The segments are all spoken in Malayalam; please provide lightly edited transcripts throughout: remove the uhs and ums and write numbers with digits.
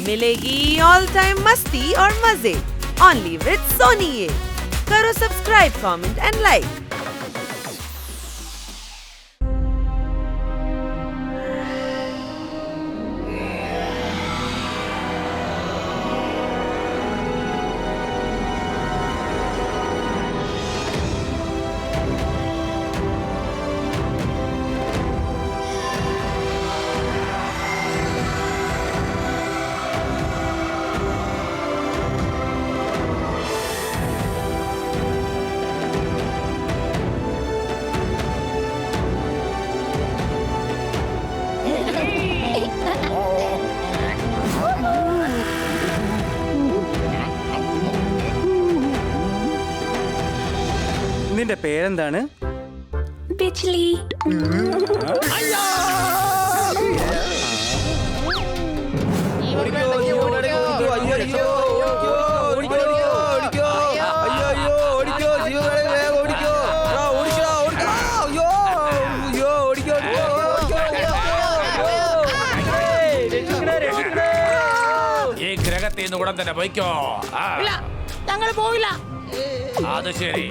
मिलेगी ऑल टाइम मस्ती और मजे ओनली विद सोनी। ये करो सब्सक्राइब, कमेंट एंड लाइक। നിന്റെ പേരെന്താണ്? ബിജ്ലി. ഈ ഗ്രഹത്തിൽ നിന്ന് ഉടൻ തന്നെ പോയിക്കോ. ഞങ്ങൾ പോവില്ല. അത് ശരി.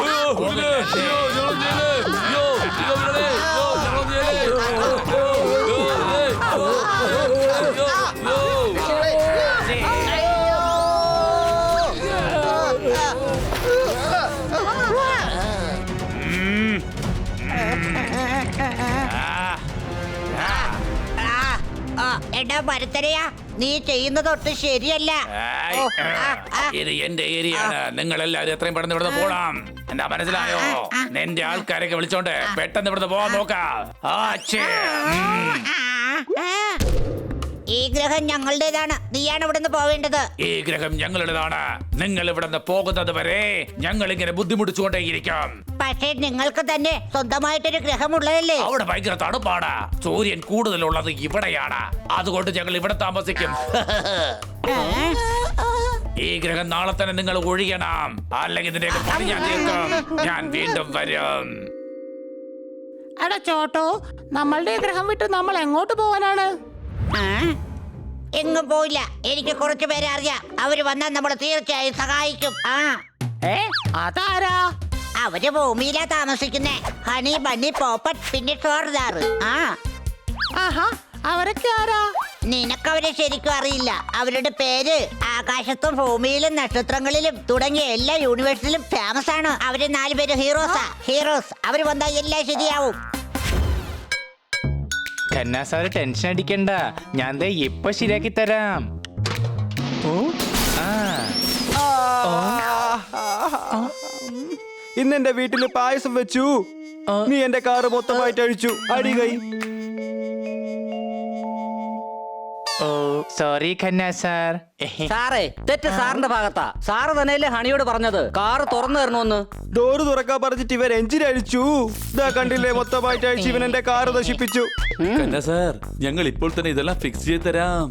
എടാ ഭരതരയാ, നീ ചെയ്യുന്നതൊട്ട് ശരിയല്ല. ഇത് എന്റെ ഏരിയയാണ്. നിങ്ങൾ എല്ലാവരും എത്രയും പെട്ടെന്ന് ഇവിടുന്ന് പോണം. എന്താ മനസ്സിലായോ? നിന്റെ ആൾക്കാരൊക്കെ വിളിച്ചോണ്ട് പെട്ടെന്ന് ഇവിടുന്ന് പോവാൻ നോക്കാം. ഈ ഗ്രഹം ഞങ്ങളുടേതാണ്. നീയാണ് ഇവിടുന്ന് പോവേണ്ടത്. ഈ ഗ്രഹം ഞങ്ങളുടേതാണ്. നിങ്ങൾ ഇവിടുന്ന് പോകുന്നത് വരെ ഞങ്ങൾ ഇങ്ങനെ ബുദ്ധിമുട്ടിച്ചുകൊണ്ടേയിരിക്കും. പക്ഷേ നിങ്ങൾക്ക് തന്നെ സ്വന്തമായിട്ടൊരു ഗ്രഹമുള്ളതല്ലേ? അവിടെ ഭയങ്കര തണുപ്പാണ്. സൂര്യൻ കൂടുതലുള്ളത് ഇവിടെയാണ്. അതുകൊണ്ട് ഞങ്ങൾ ഇവിടെ താമസിക്കും. ഈ ഗ്രഹം നാളെ തന്നെ നിങ്ങൾ ഒഴിയണം, അല്ലെങ്കിൽ ഇതിന്റെയൊക്കെ പണി ഞാൻ തീർക്കും. ഞാൻ വീണ്ടും വരും. എടാ ചോട്ടോ, നമ്മളുടെ ഗ്രഹം വിട്ട് നമ്മൾ എങ്ങോട്ട് പോവാനാണ്? എങ്ങും പോയില്ല. എനിക്ക് കുറച്ചു പേരെ അറിയാം. അവര് വന്നാൽ നമ്മളെ തീർച്ചയായും സഹായിക്കും. അതാരാ? അവര് ഭൂമിയിലാ താമസിക്കുന്നേ. ഹണി, ബണ്ണി, പോപ്പറ്റ്, പിന്നെ ഷോർദാറ്. ആഹാ, അവരൊക്കെ ആരാ? നിനക്കവരെ ശരിക്കും അറിയില്ല. അവരുടെ പേര് ആകാശത്തും ഭൂമിയിലും നക്ഷത്രങ്ങളിലും തുടങ്ങിയ എല്ലാ യൂണിവേഴ്സിലും ഫേമസ് ആണ്. അവര് 4 പേര് ഹീറോസ്. അവര് വന്നാൽ എല്ലാം ശരിയാവും. ഖന്നാ സാറ് ടെൻഷൻ അടിക്കണ്ട, ഞാൻ ദേ ഇപ്പൊ ശരിയാക്കി തരാം. ഇന്ന് എന്റെ വീട്ടില് പായസം വെച്ചു. നീ എന്റെ കാറ് മൊത്തമായിട്ട് അഴിച്ചു. അടികൈ. Sorry Khanna sir. സാറേ, തെറ്റ് സാറിന്റെ ഭാഗത്താ. സാറ് തന്നെയല്ലേ ഹണിയോട് പറഞ്ഞത് കാറ് തുറന്നു തരണമെന്ന്? ഡോറ് തുറക്കാൻ പറഞ്ഞിട്ട് ഇവൻ എഞ്ചിൻ അഴിച്ചു. ഇതാ കണ്ടില്ലേ, മൊത്തമായിട്ട് അഴിച്ച് ഇവൻ എന്റെ കാറ് നശിപ്പിച്ചു. സാർ, ഞങ്ങൾ ഇപ്പോൾ തന്നെ ഇതെല്ലാം ഫിക്സ് ചെയ്ത് തരാം.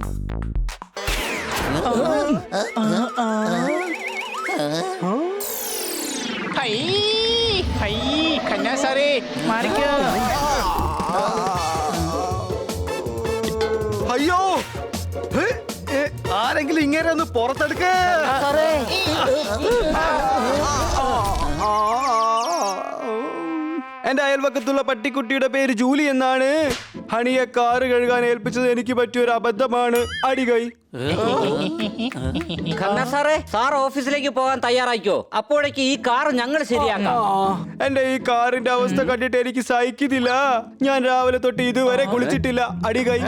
ഖന്നാ സാറേ, മാറിക്കോ. അയ്യോ, ആരെങ്കിലും ഇങ്ങനെ ഒന്ന് പുറത്തെടുക്ക. എന്റെ അയൽവക്കത്തുള്ള പട്ടിക്കുട്ടിയുടെ പേര് ജൂലി എന്നാണ്. ഹണിയെ കാറ് കഴുകാൻ ഏൽപ്പിച്ചത് എനിക്ക് പറ്റിയൊരു അബദ്ധമാണ്. അടികൈ. ഖന്നാ സാറേ, സാർ ഓഫീസിലേക്ക് പോകാൻ തയ്യാറായിക്കോ. അപ്പോഴേക്ക് ഈ കാർ ഞങ്ങൾ ശരിയാക്കാം. എന്റെ ഈ കാറിന്റെ അവസ്ഥ കണ്ടിട്ട് എനിക്ക് സഹിക്കുന്നില്ല. ഞാൻ രാവിലെ തൊട്ട് ഇതുവരെ കുളിച്ചിട്ടില്ല. അടികൈ.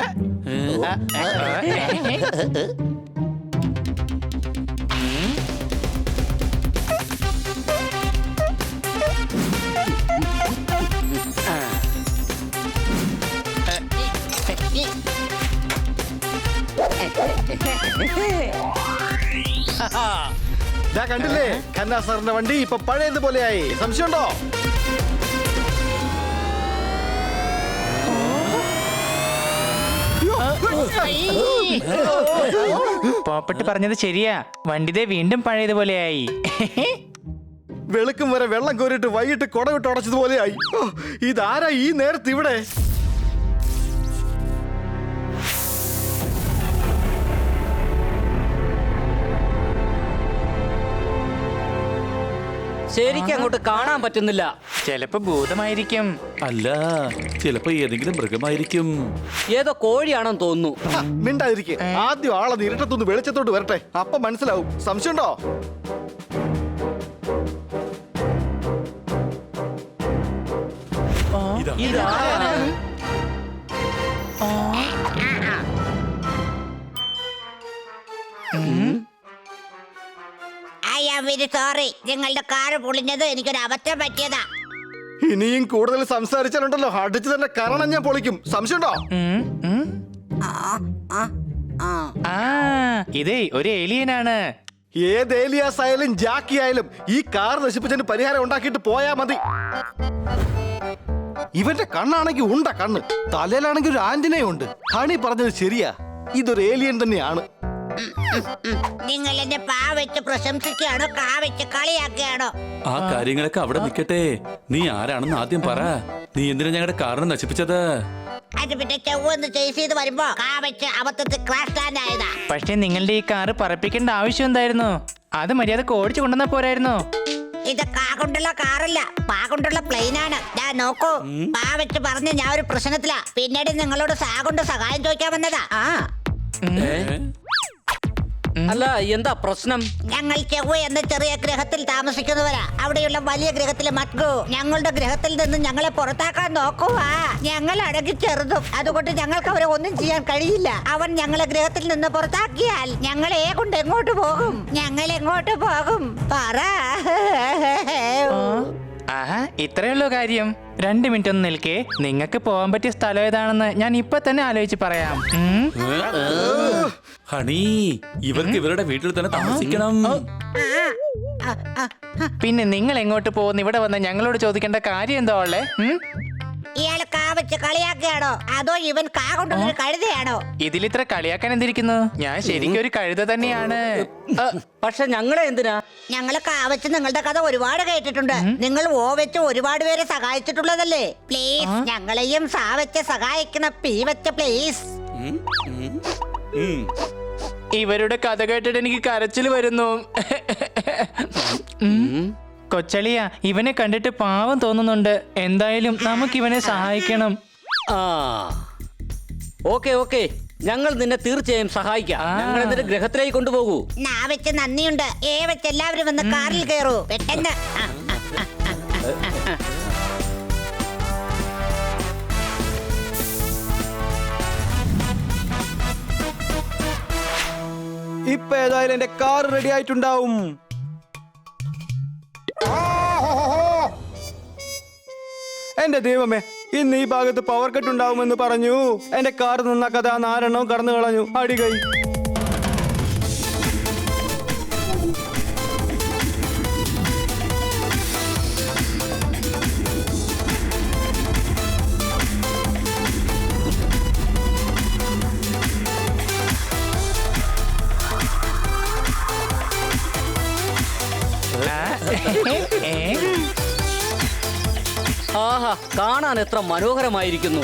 കണ്ടില്ലേ, ഖന്നാ സാറിന്റെ വണ്ടി ഇപ്പൊ പഴയതുപോലെയായി. സംശയമുണ്ടോ? പോപ്പട്ട് പറഞ്ഞത് ശരിയാ, വണ്ടിതേ വീണ്ടും പഴയതുപോലെയായി. വെളുക്കും വരെ വെള്ളം കോരിട്ട് വൈകിട്ട് കുടവിട്ട് ഉടച്ചതുപോലെയായി. ഇതാരാ ഈ നേരത്ത് ഇവിടെ? ശരിക്കും അങ്ങോട്ട് കാണാൻ പറ്റുന്നില്ല. ചിലപ്പോ ഭൂതമായിരിക്കും. അല്ല, ചിലപ്പോ ഏതെങ്കിലും മൃഗമായിരിക്കും. ഏതോ കോഴിയാണെന്ന് തോന്നുന്നു. മിണ്ടാതിരിക്കെ. ആദ്യം ആളെ ഇരുട്ടത്തൊന്ന് വെളിച്ചത്തോട്ട് വരട്ടെ, അപ്പൊ മനസ്സിലാവും. സംശയമുണ്ടോ? ഇതാരാണ്? I am very sorry. നിങ്ങളുടെ കാറ് പൊളിഞ്ഞത് എനിക്കൊരു അബദ്ധം പറ്റിയതാ. ഇനിയും കൂടുതൽ സംസാരിച്ചാലുണ്ടല്ലോ അടിച്ചു തന്നെ കാരണം ഞാൻ പൊളിക്കും. സംശയമുണ്ടോ? ഇതേ ഒരു ഏലിയനാണ്. ഏത് ഏലിയാസ് ആയാലും ജാക്കി ആയാലും ഈ കാർ നശിപ്പിച്ചതിന് പരിഹാരം ഉണ്ടാക്കിയിട്ട് പോയാ മതി. ഇവന്റെ കണ്ണാണെങ്കിൽ ഉണ്ട കണ്ണ്, തലയിലാണെങ്കിൽ ഒരു ആന്റിനയുണ്ട്. ഹണി പറഞ്ഞത് ശരിയാ, ഇതൊരു ഏലിയൻ തന്നെയാണ്. നിങ്ങൾ എന്നെ പാ വെച്ച് പ്രശംസിക്കുകയാണോ കാ വെച്ച് കളിയാക്കുകയാണോ? ആ കാര്യങ്ങളൊക്കെ അവിടെ നിൽക്കട്ടെ. നീ ആരാണെന്ന് ആദ്യം പറ. നീ എന്തിനാ ഞങ്ങളുടെ കാറിനെ നശിപ്പിച്ചത്? അത് പിന്നെ ചൊവ്വൊന്ന് ചേസ് ചെയ്ത് വരുമ്പോ കാ വെച്ച് അബദ്ധത്തിൽ ക്രാഷ് ലാൻഡ് ആയതാ. പക്ഷെ നിങ്ങളുടെ ഈ കാറ് പറപ്പിക്കേണ്ട ആവശ്യം എന്തായിരുന്നു? അത് മര്യാദക്ക് ഓടിച്ചു കൊണ്ടുവന്നാ പോരായിരുന്നോ? ഇത് കാ കൊണ്ടുള്ള കാറല്ല, പാ കൊണ്ടുള്ള പ്ലെയിൻ ആണ്. ഞാൻ നോക്കൂ, പാ വെച്ച് പറഞ്ഞ് ഞാൻ ഒരു പ്രശ്നത്തിലാ. പിന്നീട് നിങ്ങളോട് സാ കൊണ്ട് സഹായം ചോദിക്കാൻ വന്നതാ. അല്ല, എന്താ പ്രശ്നം? ഞങ്ങൾ ചൊവ്വ എന്ന ചെറിയ ഗ്രഹത്തിൽ താമസിക്കുന്നവരാ. അവിടെയുള്ള വലിയ ഗ്രഹത്തിലെ മത്ഗു ഞങ്ങളുടെ ഗ്രഹത്തിൽ നിന്ന് ഞങ്ങളെ പുറത്താക്കാൻ നോക്കുവാ. ഞങ്ങൾ അടങ്ങി ചെറുതും, അതുകൊണ്ട് ഞങ്ങൾക്ക് അവരെ ഒന്നും ചെയ്യാൻ കഴിയില്ല. അവൻ ഞങ്ങളെ ഗ്രഹത്തിൽ നിന്ന് പുറത്താക്കിയാൽ ഞങ്ങളെ കൊണ്ട് എങ്ങോട്ട് പോകും? ഞങ്ങൾ എങ്ങോട്ട് പോകും പറ. ആഹാ, ഇത്രയുള്ളൂ കാര്യം. 2 മിനിറ്റ് ഒന്ന് നിൽക്കേ. നിങ്ങൾക്ക് പോകാൻ പറ്റിയ സ്ഥലം ഏതാണെന്ന് ഞാൻ ഇപ്പൊ തന്നെ ആലോചിച്ച് പറയാം. ഹണി, ഇവർക്ക് ഇവരുടെ വീട്ടിൽ തന്നെ താമസിക്കണം. പിന്നെ നിങ്ങൾ എങ്ങോട്ട് പോകുന്നു? ഇവിടെ വന്ന് ഞങ്ങളോട് ചോദിക്കേണ്ട കാര്യം എന്തോ ഉള്ളേ? ഇയാള് കാ വെച്ച് കളിയാക്കുകയാണോ അതോ ഇവൻ കാ കൊണ്ടുള്ളൊരു കഴുതയാണോ? ഇതിലിത്ര കളിയാക്കാൻ എന്തിരിക്കുന്നു? ഞാൻ ശരിക്കും ഒരു കഴുത തന്നെയാണ്. പക്ഷെ ഞങ്ങളെ എന്തിനാ? ഞങ്ങള് കാ വെച്ച് നിങ്ങളുടെ കഥ ഒരുപാട് കേട്ടിട്ടുണ്ട്. നിങ്ങൾ ഓ വെച്ച് ഒരുപാട് പേരെ സഹായിച്ചിട്ടുള്ളതല്ലേ. പ്ലീസ് ഞങ്ങളെയും സാ വെച്ച് സഹായിക്കണം. പി വെച്ച് പ്ലീസ്. ഇവരുടെ കഥ കേട്ടിട്ട് എനിക്ക് കരച്ചിൽ വരുന്നു. കൊച്ചളിയ, ഇവനെ കണ്ടിട്ട് പാവം തോന്നുന്നുണ്ട്. എന്തായാലും നമുക്ക് ഇവനെ സഹായിക്കണം. ഓക്കെ ഓക്കെ, ഞങ്ങൾ നിന്നെ തീർച്ചയായും സഹായിക്കാം. ഞങ്ങൾ എന്നിട്ട് ഗ്രഹത്തിലേക്ക് കൊണ്ടുപോകൂ. നാ വെച്ച് നന്ദിയുണ്ട്. ഏ വെച്ച് എല്ലാവരും വന്ന് കാറിൽ കയറൂ പെട്ടെന്ന്. ഇപ്പൊ ഏതായാലും എന്റെ കാർ റെഡി ആയിട്ടുണ്ടാവും. എന്റെ ദൈവമേ, ഇന്ന് ഈ ഭാഗത്ത് പവർ കട്ട് ഉണ്ടാവുമെന്ന് പറഞ്ഞു. എന്റെ കാർ നന്നാക്കാതെ ആ 4 എണ്ണവും കടന്നു കളഞ്ഞു. അടികൈ. ആഹാ, കാണാൻ എത്ര മനോഹരമായിരിക്കുന്നു.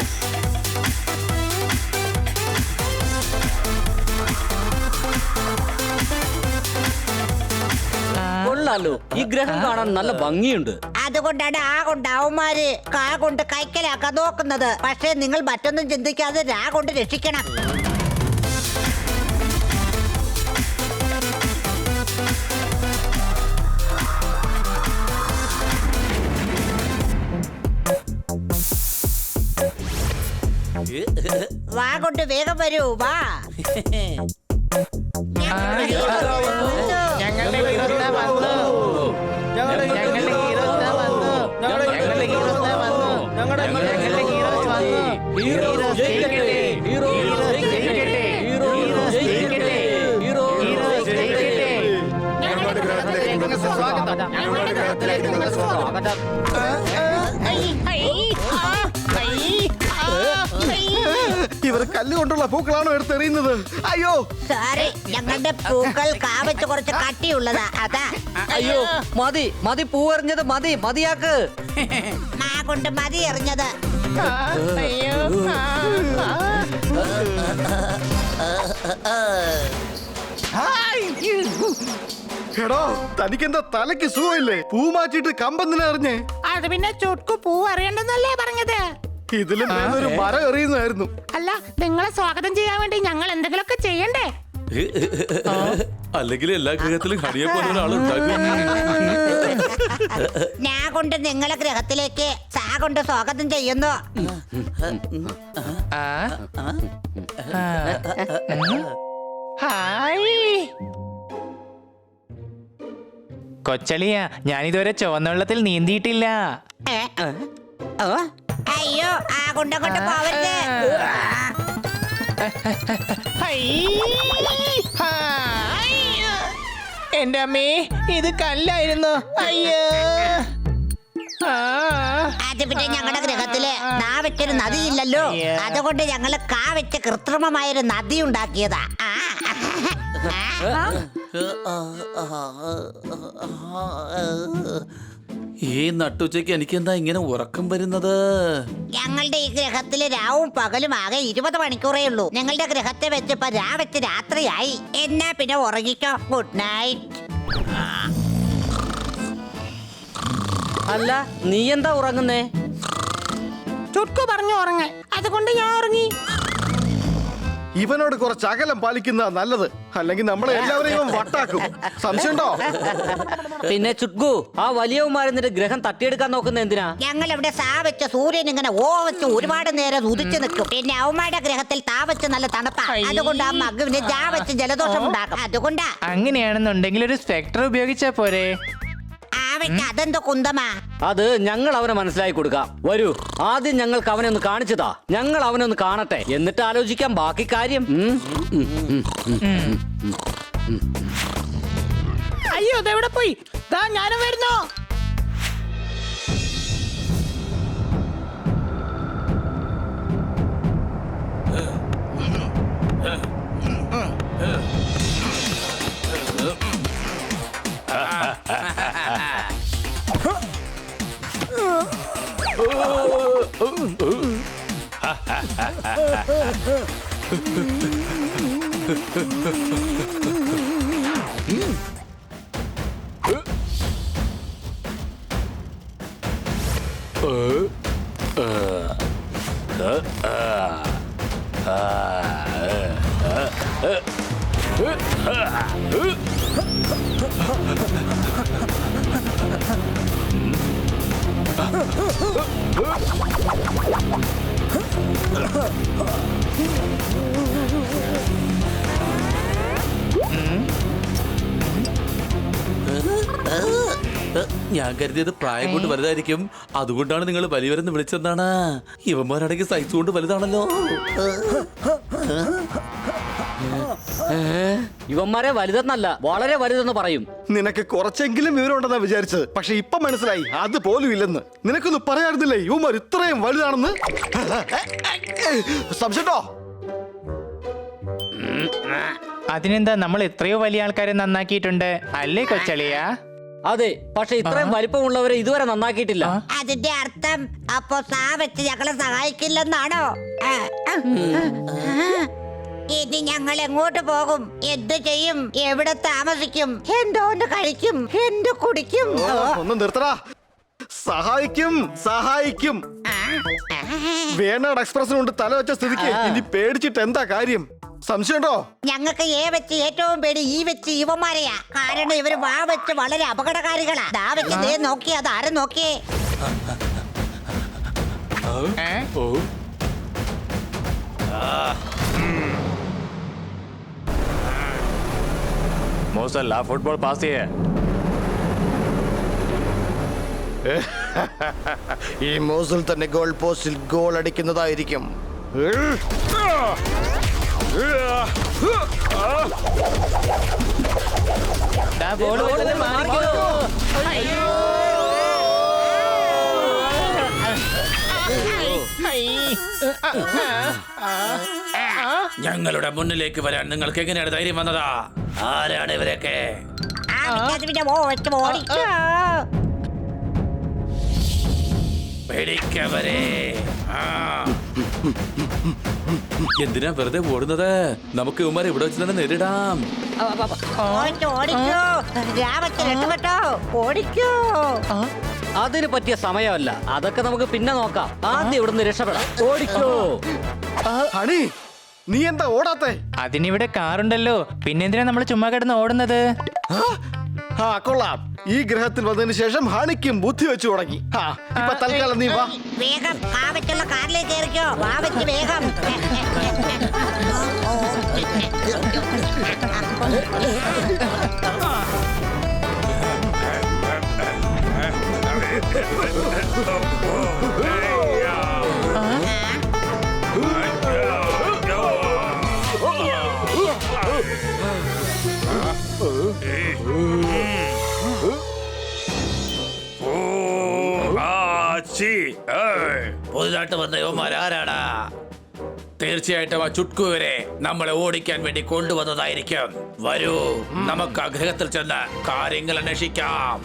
കൊള്ളാലോ, ഈ ഗ്രഹം കാണാൻ നല്ല ഭംഗിയുണ്ട്. അതുകൊണ്ടാണ് ആ കൊണ്ട് അവന്മാര് കാ കൊണ്ട് കൈക്കലാക്കാൻ നോക്കുന്നത്. പക്ഷേ നിങ്ങൾ മറ്റൊന്നും ചിന്തിക്കാതെ രാ കൊണ്ട് രക്ഷിക്കണം. വാ കൊണ്ട് വേഗം വരൂ. വാ. ഞങ്ങളുടെ ഹീറോ വന്നു. ഇവർ കല്ലുകൊണ്ടുള്ള പൂക്കളാണോ എടുത്തെറിയുന്നത്? അയ്യോ സാറേ, ഞങ്ങളുടെ പൂക്കൾ കാ വെച്ച് കുറച്ച് കട്ടിയുള്ളതാ, അതാ. അയ്യോ, മതി മതി, പൂവെറിഞ്ഞത് മതി, മതിയാക്ക്. മാ കൊണ്ട് മതി എറിഞ്ഞത്. എടോ തനിക്കെന്താ തലയ്ക്ക് സുഖമില്ലേ? പൂ മാറ്റിയിട്ട് കമ്പെന്തിനാ അറിഞ്ഞേ? അത് പിന്നെ ചുട്കു പൂ അറിയണ്ടെന്നല്ലേ പറഞ്ഞത്? ഇതിലും ഒരു മരം എറിയുന്നതായിരുന്നു. അല്ല, നിങ്ങളെ സ്വാഗതം ചെയ്യാൻ വേണ്ടി ഞങ്ങൾ എന്തെങ്കിലുമൊക്കെ ചെയ്യണ്ടേ? അല്ലെങ്കിൽ എല്ലാ ഗ്രഹത്തിലും ഹണിയെ പോലെ ഒരാളുണ്ടാകും. ഞാൻ കൊണ്ട് നിങ്ങളെ ഗ്രഹത്തിലേക്ക് സാ കൊണ്ട് സ്വാഗതം ചെയ്യുന്നു. ഹായ് കൊച്ചളിയ, ഞാനിതുവരെ ചുവന്ന വെള്ളത്തിൽ നീന്തിയിട്ടില്ല. അയ്യോ, ആ കുണ്ടം കൊണ്ട് പോവരുത്. എന്റെ അമ്മേ, ഇത് കല്ലായിരുന്നു. അയ്യോ. അത് പിന്നെ ഞങ്ങളുടെ ഗ്രഹത്തില് നാ വെച്ചൊരു നദിയില്ലല്ലോ, അതുകൊണ്ട് ഞങ്ങള് കാ വെച്ച് കൃത്രിമമായൊരു നദി ഉണ്ടാക്കിയതാ. ഈ നട്ടുച്ചയ്ക്ക് എനിക്കെന്താ ഇങ്ങനെ ഉറക്കം വരുന്നത്? ഞങ്ങളുടെ ഈ ഗ്രഹത്തില് രാവും പകലും ആകെ 20 മണിക്കൂറേ ഉള്ളൂ. ഞങ്ങളുടെ ഗ്രഹത്തെ വെച്ചപ്പോ വെച്ച് രാത്രിയായി. എന്നാ പിന്നെ ഉറങ്ങിക്കോ. Good night. അല്ല, നീ എന്താ ഉറങ്ങുന്നേ? ചുട്കു പറഞ്ഞു ഉറങ്ങാൻ, അതുകൊണ്ട് ഞാൻ ഉറങ്ങി. ഇവനോട് കുറച്ച് അകലം പാലിക്കുന്ന നല്ലത്, അല്ലെങ്കിൽ നമ്മളെ എല്ലാവരെയും വട്ടാക്കും. സംശയമുണ്ടോ? പിന്നെ ചുട്കു, ആ വലിയവന്മാർ എന്നിട്ട് ഗ്രഹം തട്ടിയെടുക്കാൻ നോക്കുന്ന എന്തിനാ? ഞങ്ങൾ ഇവിടെ സാ വെച്ച സൂര്യൻ ഇങ്ങനെ ഓ വെച്ച് ഒരുപാട് നേരം ഉദിച്ചു നിൽക്കും. പിന്നെ അവന്മാരുടെ ഗ്രഹത്തിൽ താ വെച്ച് നല്ല തണുപ്പാ, അതുകൊണ്ട് ആ മഗുവിന് ജാ വെച്ച് ജലദോഷം ഉണ്ടാക്കും. അതുകൊണ്ടാ. അങ്ങനെയാണെന്നുണ്ടെങ്കിൽ ഒരു സ്പെക്ടർ ഉപയോഗിച്ചാ പോരെ? അതെന്തോ കുന്തമാ? അത് ഞങ്ങൾ അവനെ മനസ്സിലാക്കി കൊടുക്കാം. വരൂ, ആദ്യം ഞങ്ങൾക്ക് അവനെ ഒന്ന് കാണിച്ചതാ. ഞങ്ങൾ അവനൊന്ന് കാണട്ടെ, എന്നിട്ട് ആലോചിക്കാം ബാക്കി കാര്യം. അയ്യോ, ഇതെവിടെ പോയി? ദാ ഞാനും വരുന്നു. ഞാൻ കരുതിയത് പ്രായം കൊണ്ട് വലുതായിരിക്കും, അതുകൊണ്ടാണ് നിങ്ങൾ വലിയവരെന്ന് വിളിച്ചെന്നാണ്. ഇവന്മാരാണെങ്കിൽ സൈസ് കൊണ്ട് വലുതാണല്ലോ. ഇവന്മാരെ വലുതെന്നല്ല, വളരെ വലുതെന്ന് പറയും. നിനക്ക് കുറച്ചെങ്കിലും വിവരമുണ്ടെന്നാ വിചാരിച്ചത്, പക്ഷെ ഇപ്പൊ മനസ്സിലായി അത് പോലും ഇല്ലെന്ന്. നിനക്കൊന്ന് പറയാറുന്നില്ലേ ഇവന്മാർ ഇത്രയും വലുതാണെന്ന്? സംശയട്ടോ? അതിനെന്താ, നമ്മൾ എത്രയോ വലിയ ആൾക്കാരെ നന്നാക്കിയിട്ടുണ്ട് അല്ലേ കൊച്ചളിയ? അതെ, പക്ഷെ ഇത്രയും വലിപ്പമുള്ളവരെ ഇതുവരെ നന്നാക്കിയിട്ടില്ല. അതിന്റെ അർത്ഥം അപ്പോ സാ വെച്ച് ഞങ്ങളെ സഹായിക്കില്ലെന്നാണോ? ഇനി ഞങ്ങൾ എങ്ങോട്ട് പോകും? എന്ത് ചെയ്യും? എവിടെ താമസിക്കും? എന്തോന്ന് കഴിക്കും? എന്ത് കുടിക്കും? ഒന്ന് നിർത്തടാ. സഹായിക്കും, സഹായിക്കും. വേണാട് എക്സ്പ്രസിനുണ്ട് തല വെച്ച സ്ഥിതിക്ക് ഇനി പേടിച്ചിട്ട് എന്താ കാര്യം? സംശയമുണ്ടോ? ഞങ്ങൾക്ക് ഏ വെച്ച് ഏറ്റവും പേടി ഈ വെച്ച് ഇവന്മാരെയാ. കാരണം ഇവര് വാ വെച്ച് വളരെ അപകടകാരികളാ. ദാ വെച്ച് ദേ നോക്കി, അതാരും നോക്കിയേ. മോസല്ല ഫുട്ബോൾ പാസ് ചെയ്യേ. ഈ മോസിൽ തന്നെ ഗോൾ പോസ്റ്റിൽ ഗോൾ അടിക്കുന്നതായിരിക്കും. ഞങ്ങളുടെ മുന്നിലേക്ക് വരാൻ നിങ്ങൾക്ക് എങ്ങനെയാണ് ധൈര്യം വന്നതാ? ആരാണ് ഇവരൊക്കെ? പിടിക്കവരെ. എന്തിനാ വെറുതെ ഓടുന്നത്? നമുക്ക് ഇവന്മാരെ ഇവിടെ വെച്ച് തന്നെ നേരിടാം. ഓടിക്കോ, ഓടിക്കോ. രാവത്തെ രക്ഷപ്പെട്ടോ, ഓടിക്കോ. അതിന് പറ്റിയ സമയമല്ല. അതൊക്കെ നമുക്ക് പിന്നെ നോക്കാം. ആദ്യം ഇവിടുന്ന് രക്ഷപ്പെടാം. ഓടിക്കോ. ഹണി, നീ എന്താ ഓടാത്തെ? അതിനിവിടെ കാറുണ്ടല്ലോ, പിന്നെന്തിനാ നമ്മൾ ചുമ്മാ കിടന്ന് ഓടുന്നത്? ആ കൊള്ളാം. ഈ ഗ്രഹത്തിൽ വന്നതിന് ശേഷം ഹണിക്കും ബുദ്ധി വെച്ചു തുടങ്ങി. ഇപ്പൊ തൽക്കാലം നീ വാ. വേഗം കാവറ്റുള്ള കാറിലേക്ക് കയറിക്കോ. വാവച്ച് വേഗം. പുതുതായിട്ട് വന്ന യുവമാരാരാടാ? തീർച്ചയായിട്ടും ആ ചുട്കുവരെ നമ്മളെ ഓടിക്കാൻ വേണ്ടി കൊണ്ടുവന്നതായിരിക്കും. വരൂ, നമുക്ക് ആ ഗ്രഹത്തിൽ ചെന്ന് കാര്യങ്ങൾ അന്വേഷിക്കാം.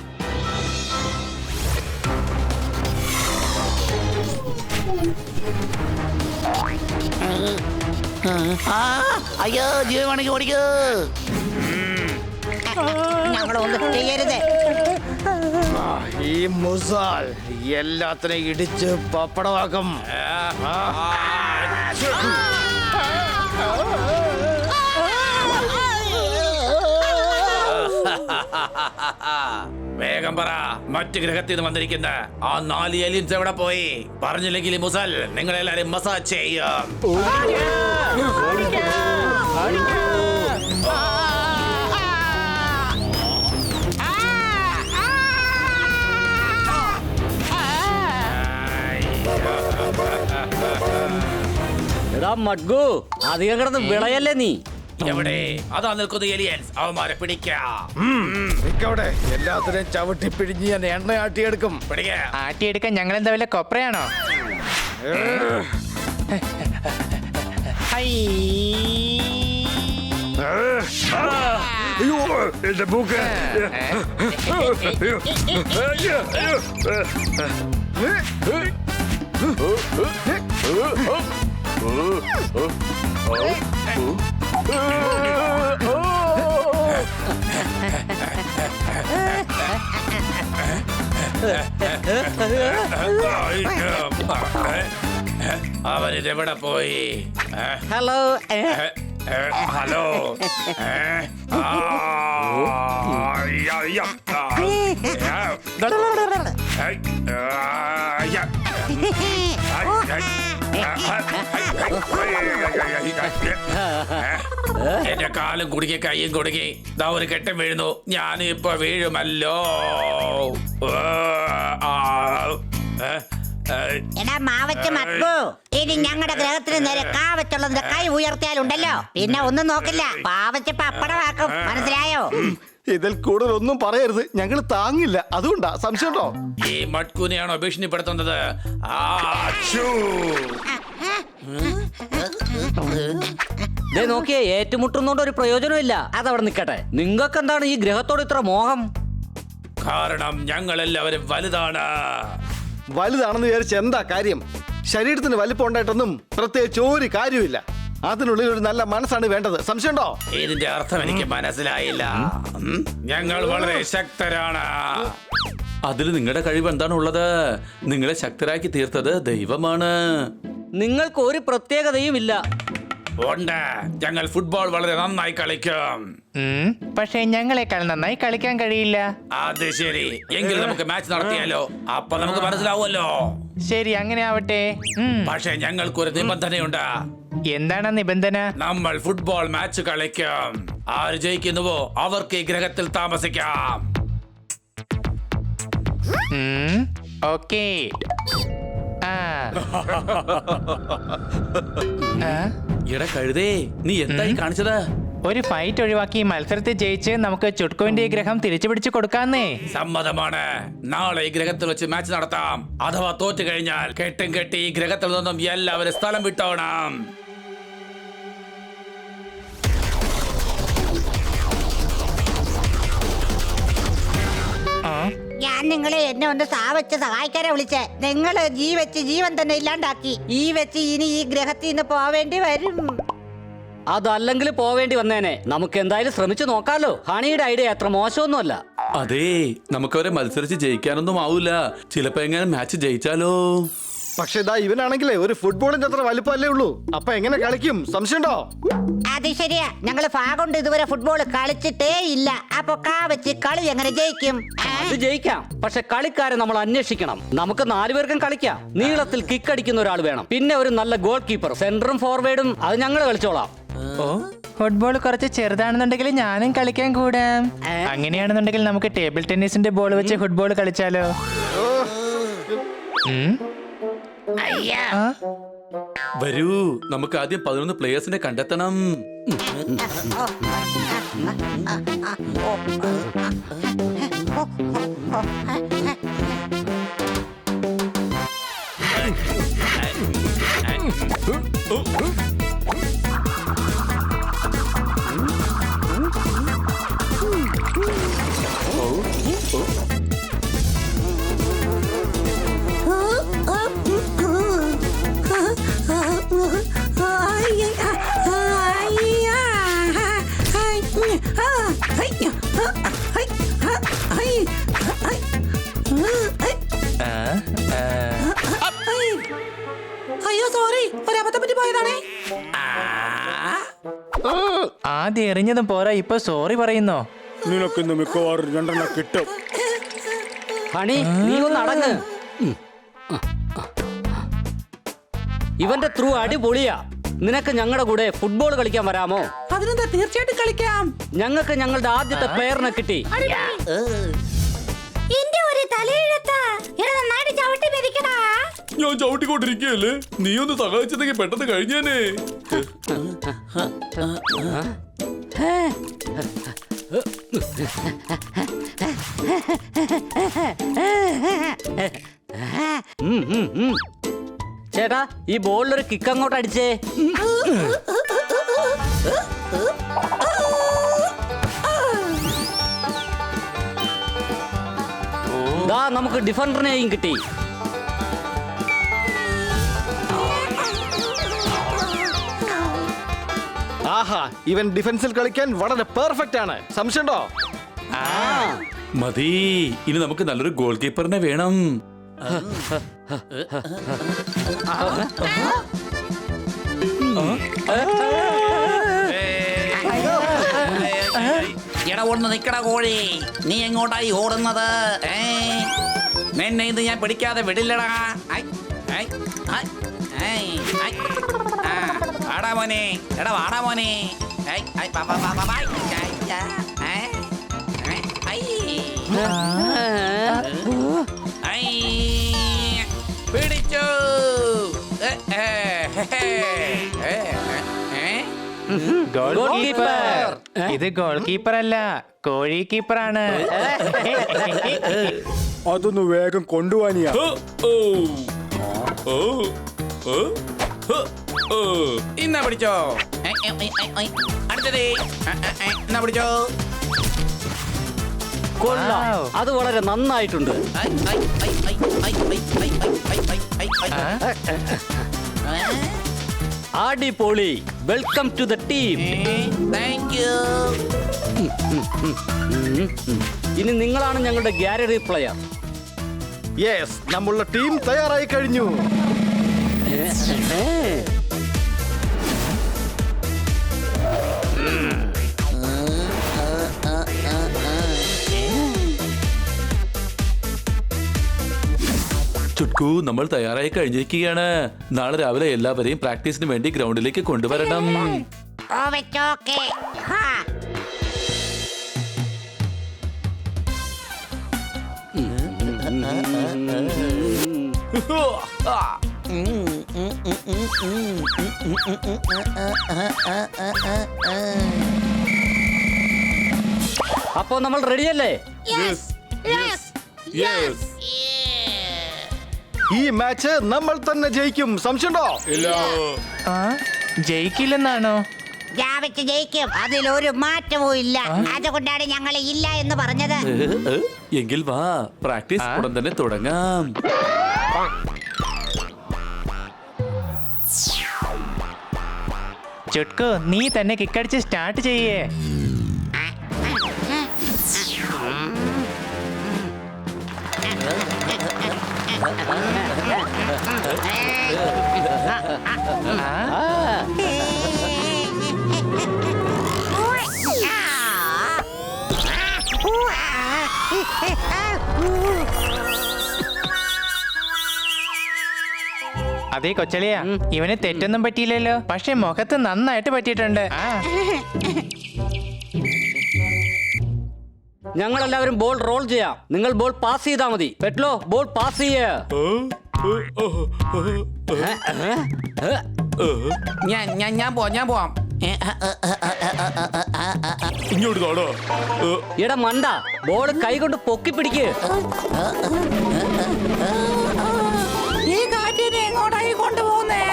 അയ്യോ, ജീവമാണെങ്കിൽ ഓടിക്കോ. ഞങ്ങളൊന്നും ചെയ്യരുത്. ഈ മുസാൽ എല്ലാത്തിനെയും ഇടിച്ച് പപ്പടമാക്കും. വേഗം പറ, മറ്റു ഗ്രഹത്തിൽ നിന്ന് വന്നിരിക്കുന്ന ആ 4 ഏലിയൻസ് എവിടെ പോയി? പറഞ്ഞില്ലെങ്കിൽ മുസൽ നിങ്ങളെല്ലാരും മസാജ് ചെയ്യും. എടാ മഡ്ഗു, അധികം കിടന്ന് വിളയല്ലേ നീ? എവിടെ? അതാ നിൽക്കുന്ന ഏലിയൻസ്. അവന്മാരെ പിടിക്കാം. അവിടെ എല്ലാത്തിനെയും ചവിട്ടി പിഴിഞ്ഞ് ഞാൻ എണ്ണ ആട്ടിയെടുക്കും. പിടിക്ക. ആട്ടിയെടുക്കാൻ ഞങ്ങൾ എന്താ വല്ല കൊപ്രയാണോ? അയ്യോ, എന്റെ മൂക്ക്. അവരിതെവിടെ പോയി? ഹലോ. ഹലോ. എന്റെ കാലും കുടുങ്ങി, കയ്യും കുടുങ്ങി. ദാ ഒരു കെട്ടം വീഴുന്നു. ഞാനും ഇപ്പൊ വീഴുമല്ലോ. എടാ മാവച്ച് മത്ബു, ഇനി ഞങ്ങളുടെ ഗ്രഹത്തിന് നേരെ കാവച്ചുള്ളതിന്റെ കൈ ഉയർത്തിയാലുണ്ടല്ലോ, പിന്നെ ഒന്നും നോക്കില്ല, പാവച്ച് പപ്പടമാക്കും. മനസ്സിലായോ? ഇതിൽ കൂടുതൽ ഒന്നും പറയരുത്, ഞങ്ങൾ താങ്ങില്ല. അതുകൊണ്ടാ. സംശയമുണ്ടോ? ഈ മട്കുനെയാണോ ഭീഷണിപ്പെടുത്തുന്നത്? ദേ നോക്കിയേ, ഏറ്റുമുട്ടുന്നോണ്ട് ഒരു പ്രയോജനമില്ല. അതവിടെ നിൽക്കട്ടെ. നിങ്ങൾക്ക് എന്താണ് ഈ ഗ്രഹത്തോട് ഇത്ര മോഹം? കാരണം ഞങ്ങൾ എല്ലാവരും വലുതാണ്. വലുതാണെന്ന് വിചാരിച്ച എന്താ കാര്യം? ശരീരത്തിന് വലിപ്പം ഉണ്ടായിട്ടൊന്നും പ്രത്യേകിച്ച് ഒരു കാര്യമില്ല. അതിനുള്ളിൽ ഒരു നല്ല മനസ്സാണ് വേണ്ടത്. സംശയമുണ്ടോ? ഇതിന്റെ അർത്ഥം എനിക്ക് മനസ്സിലായില്ല. ഞങ്ങൾ വളരെ ശക്തരാണ്. അതിൽ നിങ്ങളുടെ കഴിവ് എന്താണ് ഉള്ളത്? നിങ്ങളെ ശക്തരാക്കി തീർത്തത് ദൈവമാണ്. നിങ്ങൾക്ക് ഒരു പ്രത്യേകതയും ഇല്ല. ഉണ്ട്. ഞങ്ങൾ ഫുട്ബോൾ വളരെ നന്നായി കളിക്കും. പക്ഷേ ഞങ്ങളെക്കാൾ നന്നായി കളിക്കാൻ കഴിയില്ല. അത് ശരി. എങ്കിൽ നമുക്ക് മാച്ച് നടത്തിയാലോ? അപ്പൊ നമുക്ക് മനസ്സിലാവുമല്ലോ. ശരി, അങ്ങനെ ആവട്ടെ. പക്ഷെ ഞങ്ങൾക്കൊരു നിബന്ധനയുണ്ട്. എന്താണ് നിബന്ധന? നമ്മൾ ഫുട്ബോൾ മാച്ച് കളിക്കും. ആര് ജയിക്കുന്നുവോ അവർക്ക് ഈ ഗ്രഹത്തിൽ താമസിക്കാം. ഓക്കേ. എടാ കഴുതേ, നീ എന്തായി കാണിച്ചത്? ഒരു ഫൈറ്റ് ഒഴിവാക്കി മത്സരത്തിൽ ജയിച്ച് നമുക്ക് ചുട്കുവിന്റെ ഈ ഗ്രഹം തിരിച്ചു പിടിച്ചു കൊടുക്കാന്നേ. സമ്മതമാണ്. നാളെ ഈ ഗ്രഹത്തിൽ വെച്ച് മാച്ച് നടത്താം. അഥവാ തോറ്റു കഴിഞ്ഞാൽ കെട്ടും കെട്ടി ഈ ഗ്രഹത്തിൽ നിന്നും എല്ലാവരും സ്ഥലം വിട്ടോണം. ഞാൻ ഞാൻ നിങ്ങളെ എന്നെ ഒന്ന് സാവച്ച് സഹായിക്കാനാ വിളിച്ചേ. നിങ്ങള് ജീവൻ തന്നെ ഇല്ലാണ്ടാക്കി. ഇനി ഈ ഗ്രഹത്തിൽ നിന്ന് പോവേണ്ടി വരും. അതല്ലെങ്കിൽ പോവേണ്ടി വന്നേനെ. നമുക്ക് എന്തായാലും ശ്രമിച്ചു നോക്കാലോ. ഹണിയുടെ ഐഡിയ അത്ര മോശമൊന്നുമല്ല. അതെ, നമുക്കവരെ മത്സരിച്ച് ജയിക്കാനൊന്നും ആവൂല. ചിലപ്പോ എങ്ങനെ മാച്ച് ജയിച്ചാലോ? പക്ഷെ ഇതാ ഇവനാണെങ്കിലേ ഒരു ഫുട്ബോളിന്റെ അത്ര വലിപ്പമല്ലേ ഉള്ളൂ. അപ്പൊ എങ്ങനെ കളിക്കും? സംശയമുണ്ടോ? അത് ശരിയാ. ഞങ്ങള് ഭാഗം ഇതുവരെ ഫുട്ബോൾ കളിച്ചിട്ടേ ഇല്ല. അപ്പൊ വെച്ച് കളി എങ്ങനെ ജയിക്കും? അത് ജയിക്കാം, പക്ഷെ കളിക്കാരെ നമ്മൾ അന്വേഷിക്കണം. നമുക്ക് 4 പേർക്കും കളിക്കാം. നീളത്തിൽ കിക്ക് അടിക്കുന്ന ഒരാൾ വേണം. പിന്നെ ഒരു നല്ല ഗോൾ കീപ്പർ, സെന്ററും ഫോർവേഡും. അത് ഞങ്ങൾ കളിച്ചോളാം. ഓ, ഫുട്ബോൾ കുറച്ച് ചെറുതാണെന്നുണ്ടെങ്കിൽ ഞാനും കളിക്കാൻ കൂടാം. അങ്ങനെയാണെന്നുണ്ടെങ്കിൽ നമുക്ക് ടേബിൾ ടെന്നീസിന്റെ ബോൾ വെച്ച് ഫുട്ബോൾ കളിച്ചാലോ? വരൂ, നമുക്ക് ആദ്യം 11 പ്ലേയേഴ്സിനെ കണ്ടെത്തണം. അയ്യോ സോറി, ഒരു അബദ്ധം പറ്റി പോയതാണേ. ആദ്യം എറിഞ്ഞതും പോരാ, ഇപ്പൊ സോറി പറയുന്നോ? നിനക്കിന്ന് മിക്കവാറും 2 കിട്ടും. ഹണി, നീ ഒന്ന് അടങ്ങ്. ഇവന്റെ ത്രൂ അടിപൊളിയാ. നിനക്ക് ഞങ്ങളുടെ കൂടെ ഫുട്ബോൾ കളിക്കാൻ വരാമോ? അതിനെന്താ, തീർച്ചയായിട്ടും കളിക്കാം. ഞങ്ങൾക്ക് ഞങ്ങളുടെ ആദ്യത്തെ പ്ലെയറിനെ കിട്ടി. എന്റെ ഒരു തലയിഴത്താ. നന്നായിട്ട് ചവിട്ടി മെതിക്കടാ. ഞാൻ ചവിട്ടിക്കൊണ്ടിരിക്കുകയല്ലേ, നീ ഒന്ന് സഹായിച്ചതെങ്കിൽ പെട്ടെന്ന് കഴിഞ്ഞേനെ. ചേട്ടാ, ഈ ബോളിലൊരു കിക്ക് അങ്ങോട്ട് അടിച്ചേ. ദാ, നമുക്ക് ഡിഫൻഡറിനെയും കിട്ടി. ആഹാ, ഇവൻ ഡിഫൻസിൽ കളിക്കാൻ വളരെ പെർഫെക്റ്റ് ആണ്. സംശയമുണ്ടോ? മതി, ഇനി നമുക്ക് നല്ലൊരു ഗോൾ കീപ്പറിനെ വേണം. എടാ, ഒന്ന് നിക്കട കോഴി. നീ എങ്ങോട്ടായി ഓടുന്നത്? നിന്നെ ഇത് ഞാൻ പിടിക്കാതെ വിടില്ലടാ. വാടാ മോനെ, എടാ വാടാ മോനെ. പിടിച്ചു. Goal keeper. ഇത് ഗോൾ കീപ്പർ അല്ല, കോഴി കീപ്പറാണ്. അതൊന്ന് വേഗം കൊണ്ടുപോവാനിയാ. ഇന്നാ പിടിച്ചോ. അടുത്തത് എന്നാ പിടിച്ചോ. കൊള്ളാം, അത് വളരെ നന്നായിട്ടുണ്ട്. അടിപൊളി. Welcome to the team. Thank you. ഇനി നിങ്ങളാണ് ഞങ്ങളുടെ ഗ്യാലറി പ്ലെയർ. യെസ്, നമ്മളുടെ ടീം തയ്യാറായി കഴിഞ്ഞു. ചുട്കു, നമ്മൾ തയ്യാറായി കഴിഞ്ഞിരിക്കുകയാണ്. നാളെ രാവിലെ എല്ലാവരെയും പ്രാക്ടീസിന് വേണ്ടി ഗ്രൗണ്ടിലേക്ക് കൊണ്ടുവരണം. അപ്പോ നമ്മൾ റെഡിയല്ലേ? ഈ മാച്ച് നമ്മൾ തന്നെ ജയിക്കും. സംശയമുണ്ടോ? ജയിക്കില്ലെന്നാണോ? ജാവച്ച് ജയിക്കും, അതിലൊരു മാറ്റവും ഇല്ല. അതുകൊണ്ടാണ് ഞങ്ങൾ ഇല്ല എന്ന് പറഞ്ഞത്. എങ്കിൽ വാ, പ്രാക്ടീസ് ഉടൻ തന്നെ തുടങ്ങാം. ചുട്കു, നീ തന്നെ കിക്കടിച്ച് സ്റ്റാർട്ട് ചെയ്യേ. അതേ കൊച്ചളിയാ, ഇവന് തെറ്റൊന്നും പറ്റിയില്ലല്ലോ, പക്ഷെ മുഖത്ത് നന്നായിട്ട് പറ്റിയിട്ടുണ്ട്. ഞങ്ങളെല്ലാവരും ബോൾ റോൾ ചെയ്യാം. നിങ്ങൾ ബോൾ പാസ് ചെയ്താൽ മതി. പെട്ലോ, ബോൾ പാസ് ചെയ്യേ. ഞാൻ പോവാം. ഇങ്ങോട്ട് കാണോ. എടാ മണ്ട, ബോൾ കൈകൊണ്ട് പൊക്കി പിടിക്ക്. ഈ കാറ്റിനെ എങ്ങോട്ടായി കൊണ്ടുപോകുന്നേ?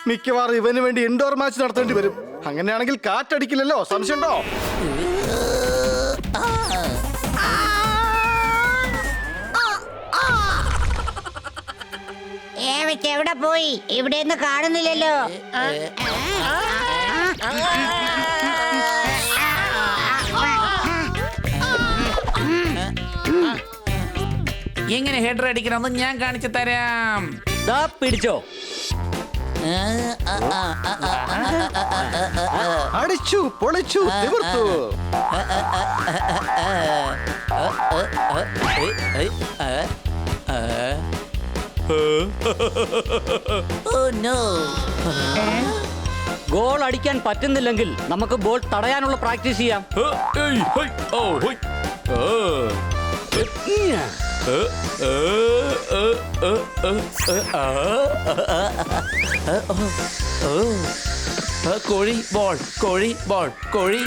മിക്കവാറും ഇവന് വേണ്ടി ഇൻഡോർ മാച്ച് നടത്തേണ്ടി വരും. അങ്ങനെയാണെങ്കിൽ കാറ്റടിക്കില്ലല്ലോ, സംശയമുണ്ടോ? എവിടെ പോയി? ഇവിടെ ഒന്നും കാണുന്നില്ലല്ലോ. എങ്ങനെ ഹെഡർ അടിക്കണമെന്ന് ഞാൻ കാണിച്ചു തരാം. ദാ പിടിച്ചോ. അടിച്ചു, പൊളിച്ചു, തീർത്തു. ഗോൾ അടിക്കാൻ പറ്റുന്നില്ലെങ്കിൽ നമുക്ക് ബോൾ തടയാനുള്ള പ്രാക്ടീസ് ചെയ്യാം. കോഴി ബോൾ, കോഴി ബോൾ, കോഴി.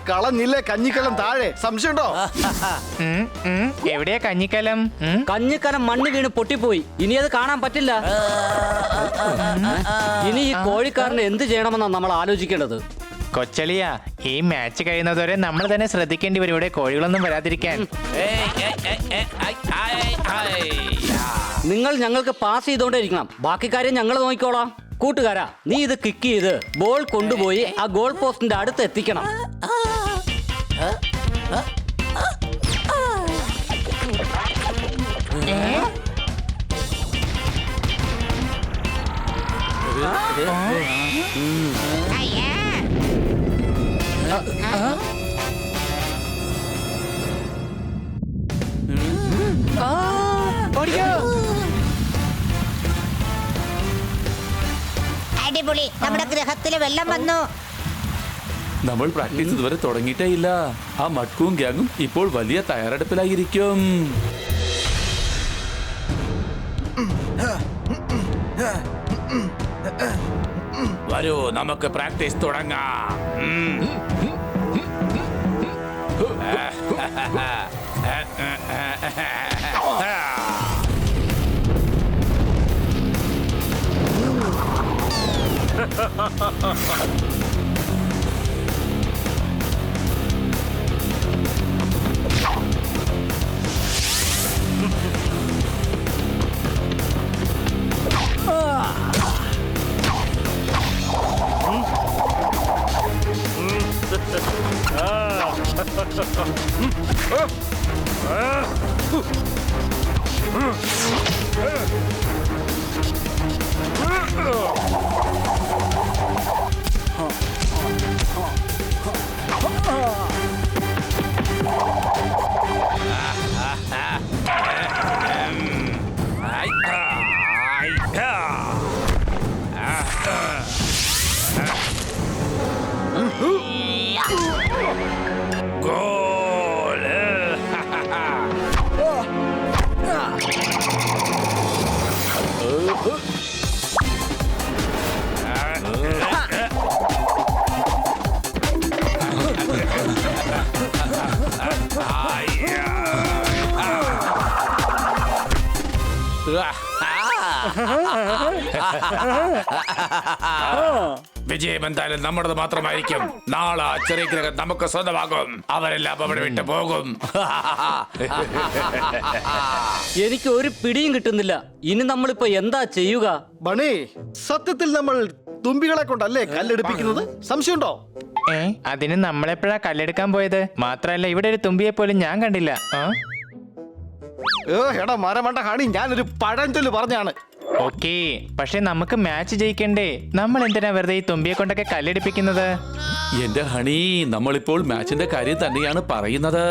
കളഞ്ഞില്ലേ കഞ്ഞിക്കലം താഴെ, സംശയമുണ്ടോ? എവിടെയാ കഞ്ഞിക്കലം? കഞ്ഞിക്കലം മണ്ണ് വീണ് പൊട്ടിപ്പോയി. ഇനി അത് കാണാൻ പറ്റില്ല. ഇനി ഈ കോഴിക്കാരന് എന്ത് ചെയ്യണമെന്നാണ് നമ്മൾ ആലോചിക്കേണ്ടത്. കൊച്ചളിയാ, ഈ മാച്ച് കഴിയുന്നതുവരെ നമ്മൾ തന്നെ ശ്രദ്ധിക്കേണ്ടി വരും ഇവിടെ കോഴികളൊന്നും വരാതിരിക്കാൻ. നിങ്ങൾ ഞങ്ങൾക്ക് പാസ് ചെയ്തോണ്ടിരിക്കണം, ബാക്കി കാര്യം ഞങ്ങൾ നോക്കിക്കോളാം. കൂട്ടുകാരാ, നീ ഇത് കിക്ക് ചെയ്ത് ബോൾ കൊണ്ടുപോയി ആ ഗോൾ പോസ്റ്റിന്റെ അടുത്ത് എത്തിക്കണം. അടിപൊളി, നമ്മുടെ ഗ്രഹത്തില് വെള്ളം വന്നു. നമ്മൾ പ്രാക്ടീസ് ഇതുവരെ തുടങ്ങിയിട്ടേ ഇല്ല. ആ മട്കുവും ഗ്യാങ്ങും ഇപ്പോൾ വലിയ തയ്യാറെടുപ്പിലായിരിക്കും. വരൂ, നമുക്ക് പ്രാക്ടീസ് തുടങ്ങാം. വിജയം എന്തായാലും നമ്മുടേത് മാത്രമായിരിക്കും. നാളെ ആ ചെറിയ ഗ്രഹം നമുക്ക് സ്വന്തമാകും. അവരെല്ലാം അവിടെ വിട്ടു പോകും. എനിക്ക് ഒരു പിടിയും കിട്ടുന്നില്ല. ഇനി നമ്മളിപ്പോ എന്താ ചെയ്യുക? ബണി, സത്യത്തിൽ നമ്മൾ തുമ്പികളെ കൊണ്ടല്ലേ കല്ലെടുപ്പിക്കുന്നത്? സംശയമുണ്ടോ? അതിന് നമ്മളെപ്പോഴാ കല്ലെടുക്കാൻ പോയത്? മാത്രല്ല ഇവിടെ ഒരു തുമ്പിയെ പോലും ഞാൻ കണ്ടില്ല. എടാ മരമണ്ട ഹണി, ഞാനൊരു പഴഞ്ചൊല്ല് പറഞ്ഞാണ്. ഓക്കേ, പക്ഷെ നമുക്ക് മാച്ച് ജയിക്കണ്ടേ? നമ്മൾ എന്തിനാ വെറുതെ ഈ തുമ്പിയെ കൊണ്ടൊക്കെ കല്ലെടുപ്പിക്കുന്നത്? എന്റെ ഹണി, നമ്മളിപ്പോൾ മാച്ചിന്റെ കാര്യം തന്നെയാണ് പറയുന്നത്.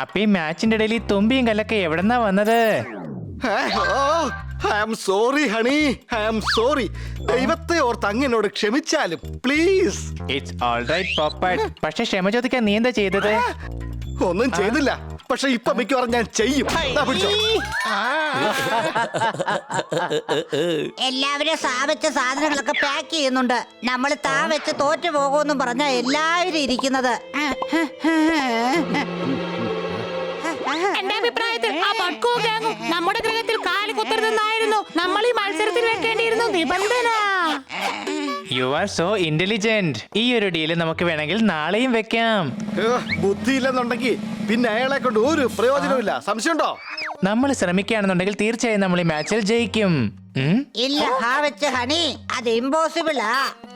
അപ്പൊ ഈ മാച്ചിന്റെ ഇടയിൽ ഈ തുമ്പിയും കല്ലൊക്കെ എവിടെന്നാ വന്നത്? I am sorry honey, I am sorry. ദൈവത്തെ ഓർത്ത് അങ്ങനോട് ക്ഷമിച്ചാലും പ്ലീസ്. It's alright Popat. പക്ഷെ ക്ഷമ ചോദിക്കാൻ നീ എന്താ ചെയ്തത്? ഒന്നും ചെയ്തില്ല, പക്ഷെ ഇപ്പൊ മിക്കവാറും ഞാൻ ചെയ്യും. ദാ പിടിച്ചോ. എല്ലാവരും സ്ഥാപിച്ച സാധനങ്ങളൊക്കെ പാക്ക് ചെയ്യുന്നുണ്ട്. നമ്മൾ താ വെച്ച് തോറ്റു പോകുമെന്നും പറഞ്ഞ എല്ലാവരും ഇരിക്കുന്നത്. എന്റെ അഭിപ്രായത്തിൽ ആ ബഡ്കോ ഗാങ്ങും നമ്മുടെ ഗ്രഹത്തിൽ കാല് കുത്തരുതെന്നായിരുന്നു നമ്മൾ ഈ മത്സരത്തിൽ വെക്കേണ്ടിയിരുന്നു നിബന്ധന. You are so intelligent. ഈ ഒരു ഡീല് നമുക്ക് വേണമെങ്കിൽ നാളെയും വെക്കാം. ബുദ്ധിയില്ലെന്നുണ്ടെങ്കിൽ പിന്നെ അയാളെ കൊണ്ട് ഒരു പ്രയോജനമില്ല. സംശയമുണ്ടോ? നമ്മൾ ശ്രമിക്കുകയാണെന്നുണ്ടെങ്കിൽ തീർച്ചയായും നമ്മൾ ഈ മാച്ചിൽ ജയിക്കും. ഇല്ല വെച്ച് ഹണി, അത് ഇമ്പോസിബിളാ.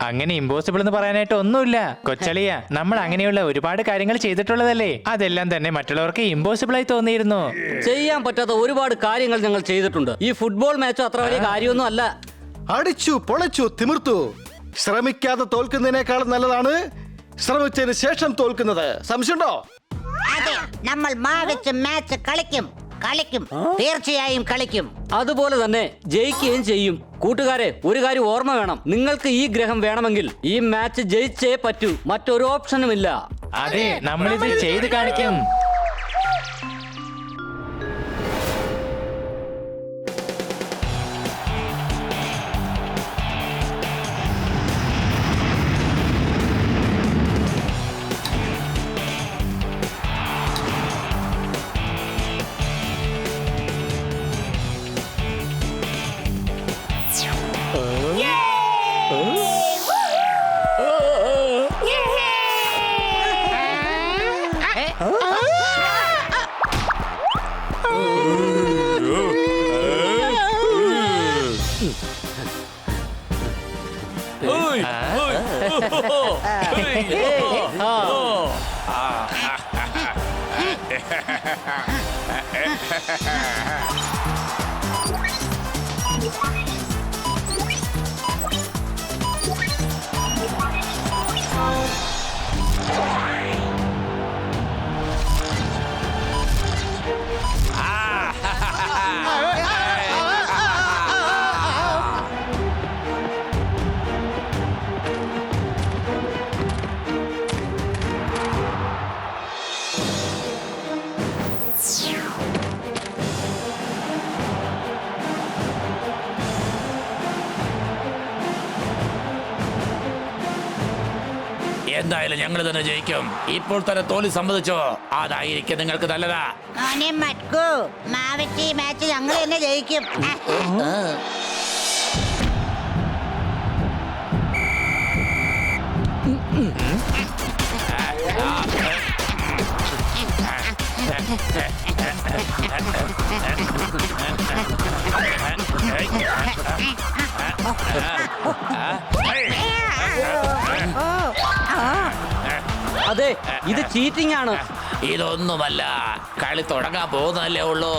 അങ്ങനെ ഇമ്പോസിബിൾ എന്ന് പറയാനായിട്ട് ഒന്നുമില്ല കൊച്ചളിയ. നമ്മൾ അങ്ങനെയുള്ള ഒരുപാട് കാര്യങ്ങൾ ചെയ്തിട്ടുള്ളതല്ലേ. അതെല്ലാം തന്നെ മറ്റുള്ളവർക്ക് ഇമ്പോസിബിൾ ആയി തോന്നിയിരുന്നു. ചെയ്യാൻ പറ്റാത്ത ഒരുപാട് കാര്യങ്ങൾ ഞങ്ങൾ ചെയ്തിട്ടുണ്ട്. ഈ ഫുട്ബോൾ മാച്ചും അത്ര വലിയ കാര്യമൊന്നും അല്ല. അടിച്ചു പൊളച്ചു തിമിർത്തു. ശ്രമിക്കാതെ തോൽക്കുന്നതിനേക്കാളും നല്ലതാണ് ശ്രമിച്ചതിന് ശേഷം തോൽക്കുന്നത്. സംശയമുണ്ടോ? അതെ, നമ്മൾ വെച്ച് മാച്ച് കളിക്കും, തീർച്ചയായും കളിക്കും. അതുപോലെ തന്നെ ജയിക്കുകയും ചെയ്യും. കൂട്ടുകാരെ, ഒരു കാര്യം ഓർമ്മ വേണം. നിങ്ങൾക്ക് ഈ ഗ്രഹം വേണമെങ്കിൽ ഈ മാച്ച് ജയിച്ചേ പറ്റൂ. മറ്റൊരു ഓപ്ഷനും ഇല്ല. അതെ, നമ്മളിത് ചെയ്ത് കാണിക്കും. എന്തായാലും ഞങ്ങൾ തന്നെ ജയിക്കും. ഇപ്പോൾ തന്നെ തോൽവി സമ്മതിച്ചോ? അതായിരിക്കും നിങ്ങൾക്ക് നല്ലതാ. മാച്ച് ഞങ്ങൾ തന്നെ ജയിക്കും. അതെ, ഇത് ചീറ്റിംഗ് ആണ്. ഇതൊന്നുമല്ല, കളി തുടങ്ങാൻ പോകുന്നതല്ലേ ഉള്ളൂ.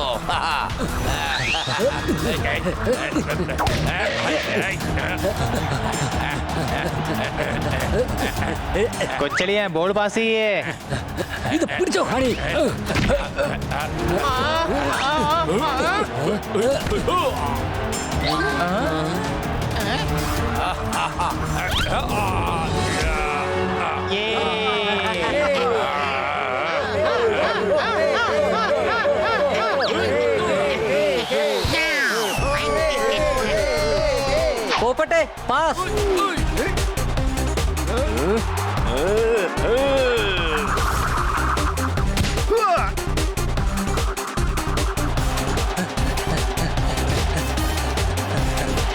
കൊച്ചളിയ, ബോൾ പാസ് ചെയ്യേ. ഇത് പിടിച്ചോ ഹണി. പോപ്പട്ടെ, പാസ്. ആ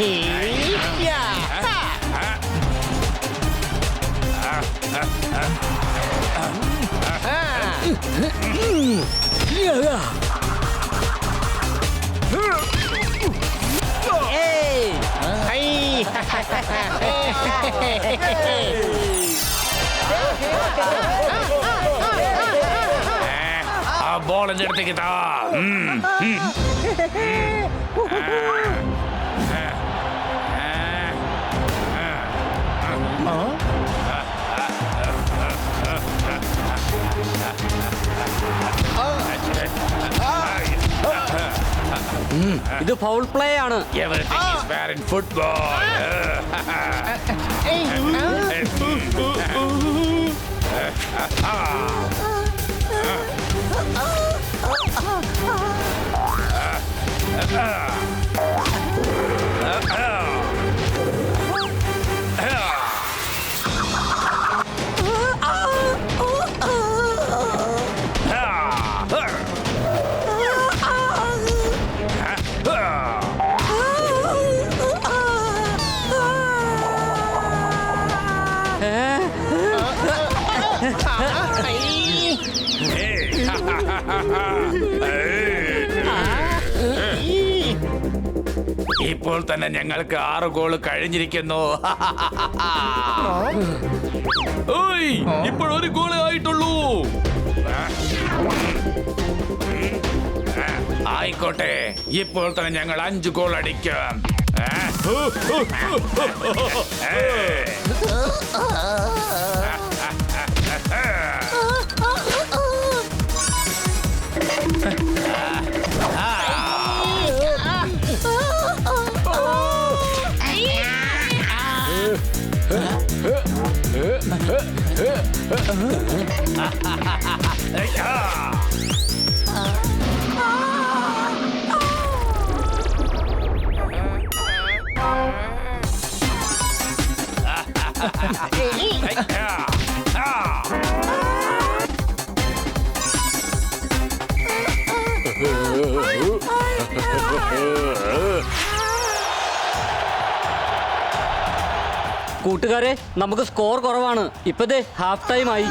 ബോൾ എന്റെ അടുത്തേക്ക് താ. ഇത് ഫൗൾ പ്ലേ ആണ്. Everything is fair in football. ഇപ്പോൾ തന്നെ ഞങ്ങൾക്ക് 6 ഗോൾ കഴിഞ്ഞിരിക്കുന്നു. ഇപ്പോൾ ഒരു ഗോളേ ആയിട്ടുള്ളൂ. ആയിക്കോട്ടെ, ഇപ്പോൾ തന്നെ ഞങ്ങൾ 5 ഗോൾ അടിക്കും. കൂട്ടുകാരെ, നമുക്ക് സ്കോർ കുറവാണ്. ഇപ്പതേ ഹാഫ് ടൈം ആയി.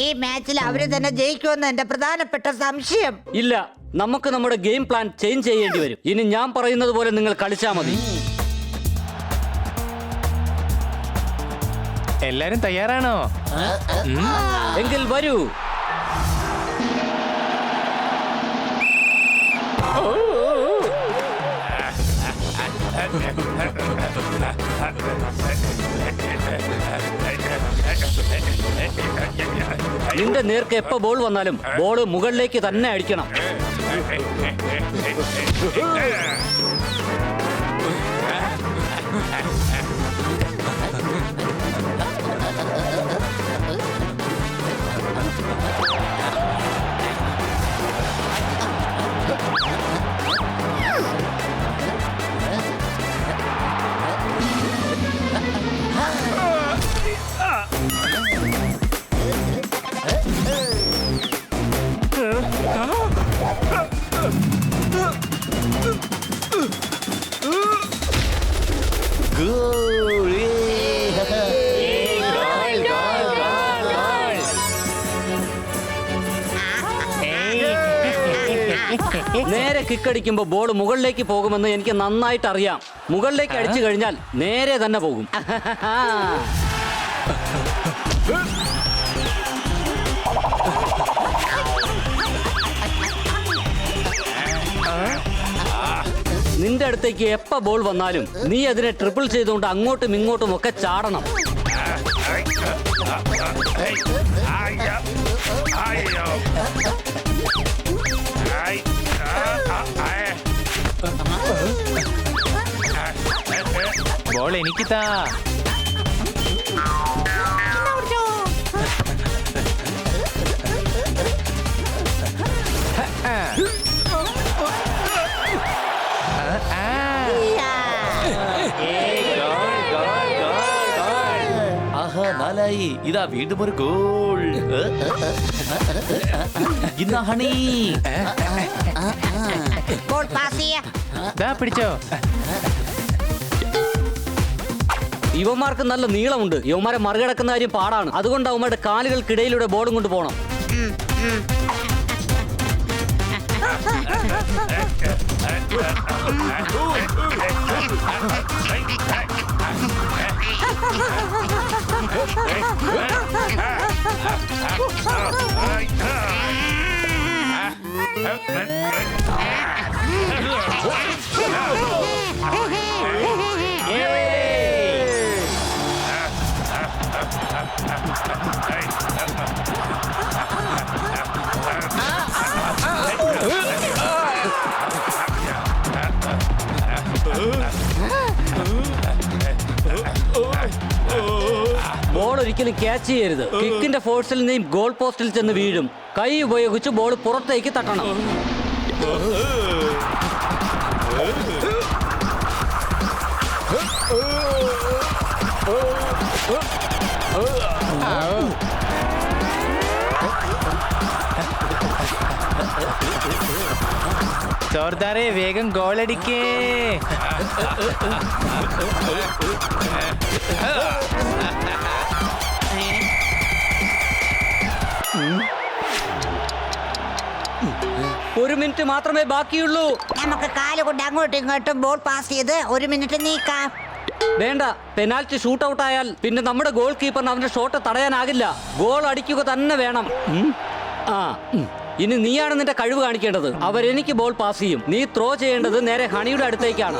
ഈ മാച്ചിൽ അവര് തന്നെ ജയിക്കുമെന്ന് എന്റെ പ്രധാനപ്പെട്ട സംശയം. ഇല്ല, നമുക്ക് നമ്മുടെ ഗെയിം പ്ലാൻ ചേഞ്ച് ചെയ്യേണ്ടി വരും. ഇനി ഞാൻ പറയുന്നത് പോലെ നിങ്ങൾ കളിച്ചാൽ മതി. എല്ലാരും തയ്യാറാണോ? എങ്കിൽ വരൂ. നിന്റെ നേർക്ക് എപ്പോ ബോൾ വന്നാലും ബോൾ മുകളിലേക്ക് തന്നെ അടിക്കണം. നേരെ കിക്കടിക്കുമ്പോ ബോൾ മുകളിലേക്ക് പോകുമെന്ന് എനിക്ക് നന്നായിട്ട് അറിയാം. മുകളിലേക്ക് അടിച്ചു കഴിഞ്ഞാൽ നേരെ തന്നെ പോകും. നിന്റെ അടുത്തേക്ക് എപ്പ ബോൾ വന്നാലും നീ അതിനെ ട്രിപ്പിൾ ചെയ്തുകൊണ്ട് അങ്ങോട്ടും ഇങ്ങോട്ടും ഒക്കെ ചാടണം. ബോൾ എനിക്ക് താ. നാലായി. ഇതാ വീണ്ടും ഒരു ഗോൾ. ഇന്നാ ഹണി. ബോൾ പാസ് ചെയ്യാ. ദാ പിടിച്ചോ. ഇവന്മാർക്ക് നല്ല നീളമുണ്ട്. ഇവന്മാരെ മറികടക്കുന്ന കാര്യം പാടാണ്. അതുകൊണ്ട് അവന്മാരുടെ കാലുകൾക്കിടയിലൂടെ ബോളും കൊണ്ട് പോകണം. ബോൾ ഒരിക്കലും ക്യാച്ച് ചെയ്യരുത്. കിക്കിന്റെ ഫോഴ്സിൽ നീ ഗോൾ പോസ്റ്റിൽ ചെന്ന് വീഴും. കൈ ഉപയോഗിച്ച് ബോൾ പുറത്തേക്ക് തട്ടണം. ചോർദാറെ വേഗം ഗോളടിക്കേ. ഒരു മിനിറ്റ് മാത്രമേ ബാക്കിയുള്ളൂ. നമുക്ക് കാലുകൊണ്ട് അങ്ങോട്ടും ഇങ്ങോട്ടും ബോൾ പാസ് ചെയ്ത് 1 മിനിറ്റ് നീക്കാം. വേണ്ട, പെനാൽറ്റി ഷൂട്ട് ഔട്ട് ആയാൽ പിന്നെ നമ്മുടെ ഗോൾ കീപ്പറിന് അവന്റെ ഷോട്ട് തടയാനാകില്ല. ഗോൾ അടിക്കുക തന്നെ വേണം. ഇനി നീയാണ് നിന്റെ കഴിവ് കാണിക്കേണ്ടത്. അവരെനിക്ക് ബോൾ പാസ് ചെയ്യും. നീ ത്രോ ചെയ്യേണ്ടത് നേരെ ഹണിയുടെ അടുത്തേക്കാണ്.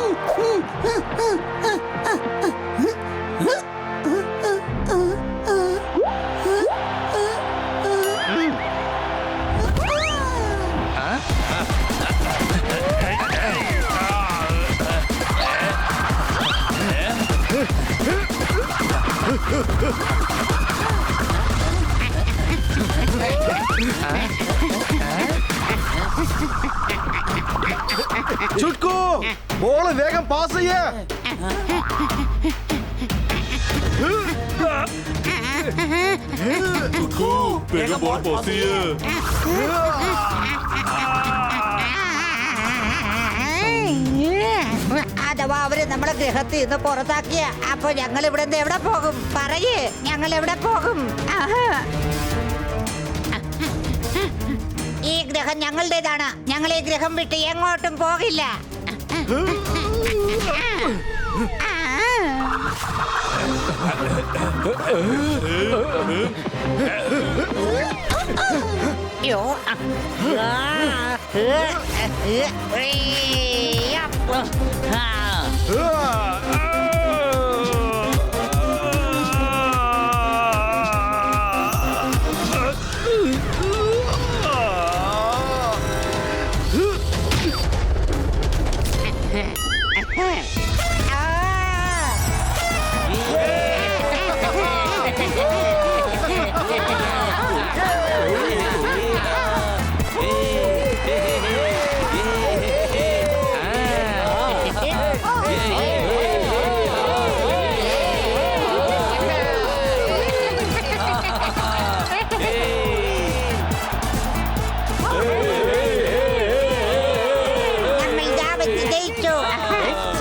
ചുക്കു, ബോള് വേഗം പാസ് ചെയ്യേ. അഥവാ അവര് നമ്മളെ ഗ്രഹത്തിൽ നിന്ന് പുറത്താക്കിയ അപ്പൊ ഞങ്ങൾ ഇവിടെ നിന്ന് എവിടെ പോകും? പറയേ, ഞങ്ങൾ എവിടെ പോകും? ഈ ഗ്രഹം ഞങ്ങളുടേതാണ്. ഞങ്ങൾ ഈ ഗ്രഹം വിട്ട് എങ്ങോട്ടും പോകില്ല.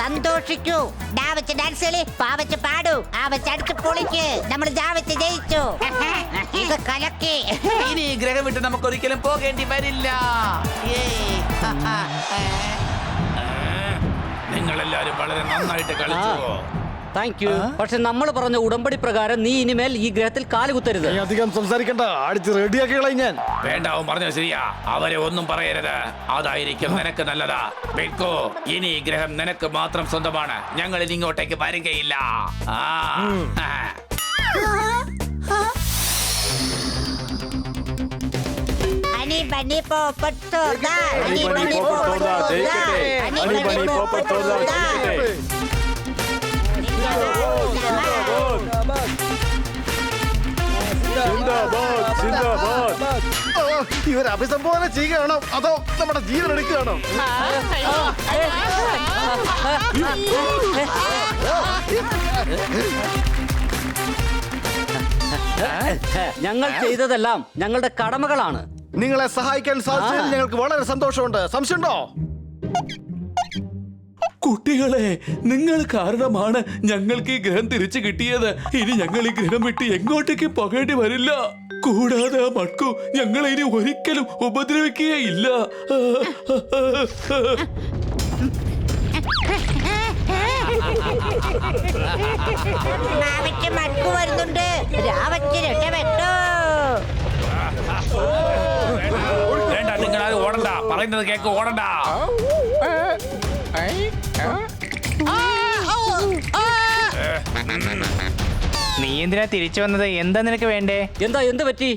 സന്തോഷിക്കൂ. ഡാവച്ച് ഡാൻസ് കളി, പാവച്ച് പാടൂ, ആവച്ച് അടിച്ച് പൊളിക്ക്. നമ്മൾ ജാവച്ച് ജയിച്ചു. ഇത് കലക്കി. ഇനി ഈ ഗ്രഹം വിട്ട് നമുക്ക് ഒരിക്കലും പോകേണ്ടി വരില്ല. നിങ്ങളെല്ലാരും വളരെ നന്നായിട്ട് കളിച്ചു. Thank you. പക്ഷെ നമ്മൾ പറഞ്ഞ ഉടമ്പടി പ്രകാരം നീ ഇനിമേൽ ഈ ഗ്രഹത്തിൽ കാലുകുത്തരുത്. നീ അധികം സംസാരിക്കണ്ട, അടിച്ച് റെഡിയാക്കി കളയും ഞാൻ. വേണ്ട, അവൻ പറഞ്ഞത് ശരിയാ. അവരെ ഒന്നും പറയരുത്. അതായിരിക്കും നിനക്ക് നല്ലതാ. ബിക്കോ, ഇനി ഈ ഗ്രഹം നിനക്ക് മാത്രം സ്വന്തമാണ്. ഞങ്ങൾ ഇനി ഇങ്ങോട്ടേക്ക് വരികയില്ല. ഹണി ബണ്ണി പോപ്പട്ട് തോർദാ, ഹണി ബണ്ണി പോപ്പട്ട് തോർദാ, ഹണി ബണ്ണി പോപ്പട്ട് തോർദാ. ഇവർ അഭിസംബോധന ചെയ്യുകയാണോ അതോ നമ്മുടെ ജീവൻ എടുക്കുകയാണോ? ഞങ്ങൾ ചെയ്തതെല്ലാം ഞങ്ങളുടെ കടമകളാണ്. നിങ്ങളെ സഹായിക്കാൻ സാധിച്ചതിൽ ഞങ്ങൾക്ക് വളരെ സന്തോഷമുണ്ട്. സംശയമുണ്ടോ? കുട്ടികളെ, നിങ്ങൾ കാരണമാണ് ഞങ്ങൾക്ക് ഈ ഗ്രഹം തിരിച്ചു കിട്ടിയത്. ഇനി ഞങ്ങൾ ഈ ഗ്രഹം വിട്ട് എങ്ങോട്ടേക്ക് പോകേണ്ടി വരില്ല. കൂടാതെ ആ മട്കു ഞങ്ങളെ ഇനി ഒരിക്കലും ഉപദ്രവിക്കുകയില്ല. മട്കു വരുന്നുണ്ട്. രാവച്ച് രക്ഷപ്പെട്ടോ. വേണ്ട, നിങ്ങൾ ആരും ഓടണ്ട. പറയുന്നത് കേക്ക്, ഓടണ്ട. നീ എന്തിനാ തിരിച്ചു വന്നത്? എന്താ നിനക്ക് വേണ്ടേ? എന്ത് പറ്റി?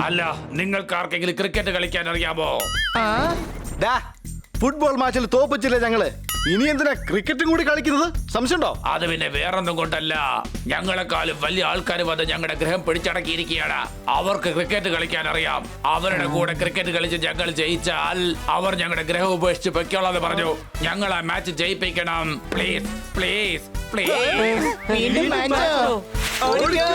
അല്ല, നിങ്ങൾക്ക് ആർക്കെങ്കിലും ക്രിക്കറ്റ് കളിക്കാൻ അറിയാമോ? ഡാ, ഫുട്ബോൾ മാച്ചിൽ തോപ്പിച്ചില്ലേ ഞങ്ങള്. ഇനി എന്തിനാ ക്രിക്കറ്റും കൂടി കളിക്കുന്നത്? സംശയമുണ്ടോ? അത് പിന്നെ വേറൊന്നും കൊണ്ടല്ല. ഞങ്ങളെക്കാളും വലിയ ആൾക്കാർ വന്ന് ഞങ്ങളുടെ ഗ്രഹം പിടിച്ചടക്കിയിരിക്കുകയാണ്. അവർക്ക് ക്രിക്കറ്റ് കളിക്കാൻ അറിയാം. അവരുടെ കൂടെ ക്രിക്കറ്റ് കളിച്ച് ഞങ്ങൾ ജയിച്ചാൽ അവർ ഞങ്ങളുടെ ഗ്രഹം ഉപേക്ഷിച്ച് പൊയ്ക്കോളാന്ന് പറഞ്ഞു. ഞങ്ങൾ ആ മാച്ച് ജയിപ്പിക്കണം. Please please please. വീണ്ടും മാച്ചോ? ഓടിക്കോ!